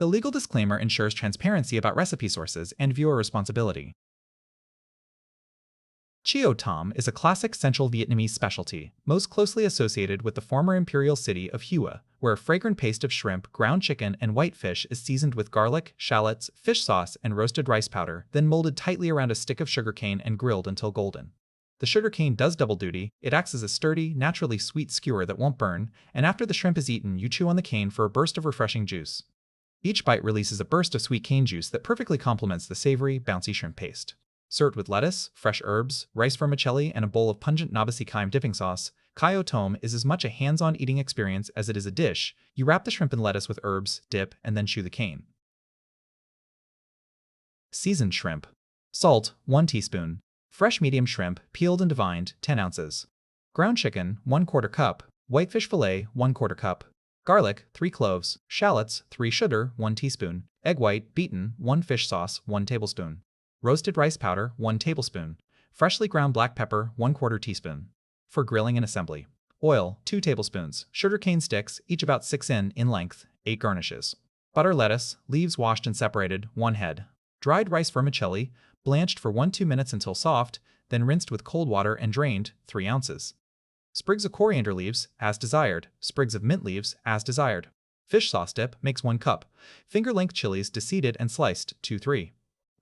The legal disclaimer ensures transparency about recipe sources and viewer responsibility. Chạo Tôm is a classic Central Vietnamese specialty, most closely associated with the former imperial city of Hue, where a fragrant paste of shrimp, ground chicken, and white fish is seasoned with garlic, shallots, fish sauce, and roasted rice powder, then molded tightly around a stick of sugarcane and grilled until golden. The sugarcane does double duty. It acts as a sturdy, naturally sweet skewer that won't burn, and after the shrimp is eaten, you chew on the cane for a burst of refreshing juice. Each bite releases a burst of sweet cane juice that perfectly complements the savory, bouncy shrimp paste. Served with lettuce, fresh herbs, rice vermicelli, and a bowl of pungent nabasi dipping sauce, Chạo Tôm is as much a hands-on eating experience as it is a dish. You wrap the shrimp in lettuce with herbs, dip, and then chew the cane. Seasoned shrimp. Salt, 1 teaspoon. Fresh medium shrimp, peeled and divined, 10 ounces. Ground chicken, 1/4 cup. Whitefish fillet, 1/4 cup. Garlic, 3 cloves. Shallots, 3 sugar, 1 teaspoon. Egg white, beaten, 1 fish sauce, 1 tablespoon. Roasted rice powder, 1 tablespoon. Freshly ground black pepper, 1/4 teaspoon. For grilling and assembly. Oil, 2 tablespoons. Sugarcane sticks, each about 6 in length, 8 garnishes. Butter lettuce, leaves washed and separated, 1 head. Dried rice vermicelli, blanched for 1-2 minutes until soft, then rinsed with cold water and drained, 3 ounces. Sprigs of coriander leaves, as desired. Sprigs of mint leaves, as desired. Fish sauce dip makes 1 cup. Finger-length chilies deseeded and sliced, 2-3.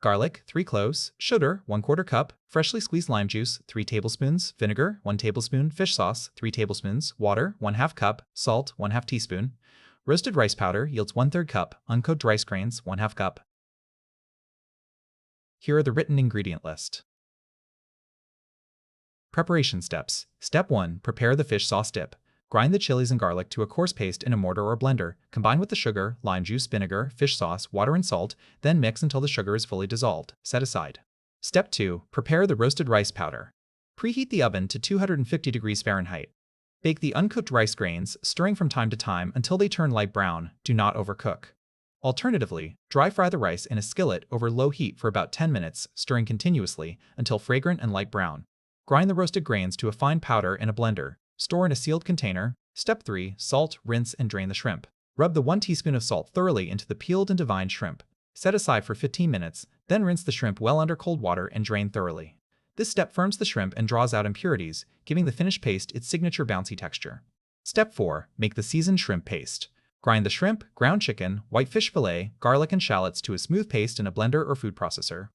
Garlic, 3 cloves. Sugar, 1/4 cup. Freshly squeezed lime juice, 3 tablespoons. Vinegar, 1 tablespoon. Fish sauce, 3 tablespoons. Water, 1/2 cup. Salt, 1/2 teaspoon. Roasted rice powder yields 1/3 cup. Uncooked rice grains, 1/2 cup. Here are the written ingredient list. Preparation steps. Step 1. Prepare the fish sauce dip. Grind the chilies and garlic to a coarse paste in a mortar or blender. Combine with the sugar, lime juice, vinegar, fish sauce, water, and salt, then mix until the sugar is fully dissolved. Set aside. Step 2. Prepare the roasted rice powder. Preheat the oven to 250 degrees Fahrenheit. Bake the uncooked rice grains, stirring from time to time until they turn light brown. Do not overcook. Alternatively, dry fry the rice in a skillet over low heat for about 10 minutes, stirring continuously until fragrant and light brown. Grind the roasted grains to a fine powder in a blender. Store in a sealed container. Step 3. Salt, rinse, and drain the shrimp. Rub the 1 teaspoon of salt thoroughly into the peeled and divined shrimp. Set aside for 15 minutes, then rinse the shrimp well under cold water and drain thoroughly. This step firms the shrimp and draws out impurities, giving the finished paste its signature bouncy texture. Step 4. Make the seasoned shrimp paste. Grind the shrimp, ground chicken, whitefish fillet, garlic, and shallots to a smooth paste in a blender or food processor.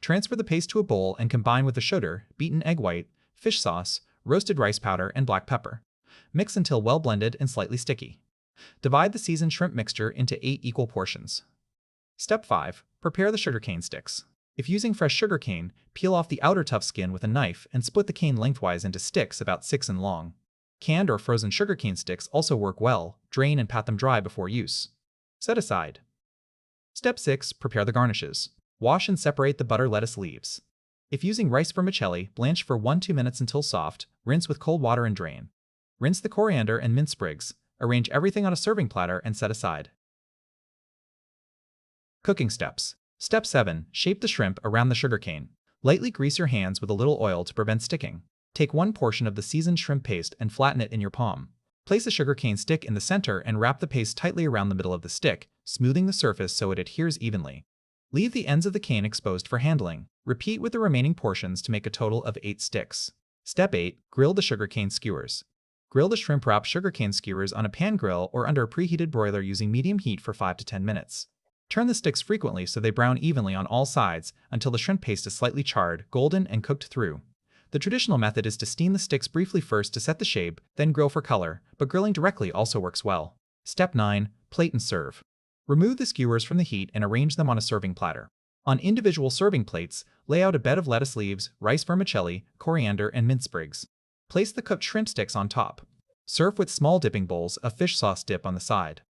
Transfer the paste to a bowl and combine with the sugar, beaten egg white, fish sauce, roasted rice powder, and black pepper. Mix until well blended and slightly sticky. Divide the seasoned shrimp mixture into 8 equal portions. Step 5. Prepare the sugarcane sticks. If using fresh sugarcane, peel off the outer tough skin with a knife and split the cane lengthwise into sticks about 6 in long. Canned or frozen sugarcane sticks also work well. Drain and pat them dry before use. Set aside. Step 6. Prepare the garnishes. Wash and separate the butter lettuce leaves. If using rice vermicelli, blanch for 1-2 minutes until soft, rinse with cold water and drain. Rinse the coriander and mint sprigs. Arrange everything on a serving platter and set aside. Cooking steps. Step 7. Shape the shrimp around the sugarcane. Lightly grease your hands with a little oil to prevent sticking. Take 1 portion of the seasoned shrimp paste and flatten it in your palm. Place a sugarcane stick in the center and wrap the paste tightly around the middle of the stick, smoothing the surface so it adheres evenly. Leave the ends of the cane exposed for handling. Repeat with the remaining portions to make a total of 8 sticks. Step 8. Grill the sugarcane skewers. Grill the shrimp wrap sugarcane skewers on a pan grill or under a preheated broiler using medium heat for 5 to 10 minutes. Turn the sticks frequently so they brown evenly on all sides until the shrimp paste is slightly charred, golden, and cooked through. The traditional method is to steam the sticks briefly first to set the shape, then grill for color, but grilling directly also works well. Step 9. Plate and serve. Remove the skewers from the heat and arrange them on a serving platter. On individual serving plates, lay out a bed of lettuce leaves, rice vermicelli, coriander, and mint sprigs. Place the cooked shrimp sticks on top. Serve with small dipping bowls of fish sauce dip on the side.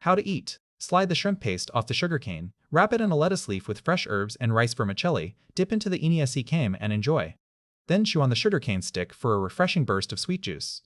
How to eat. Slide the shrimp paste off the sugarcane, wrap it in a lettuce leaf with fresh herbs and rice vermicelli, dip into the iniesi came and enjoy. Then chew on the sugarcane stick for a refreshing burst of sweet juice.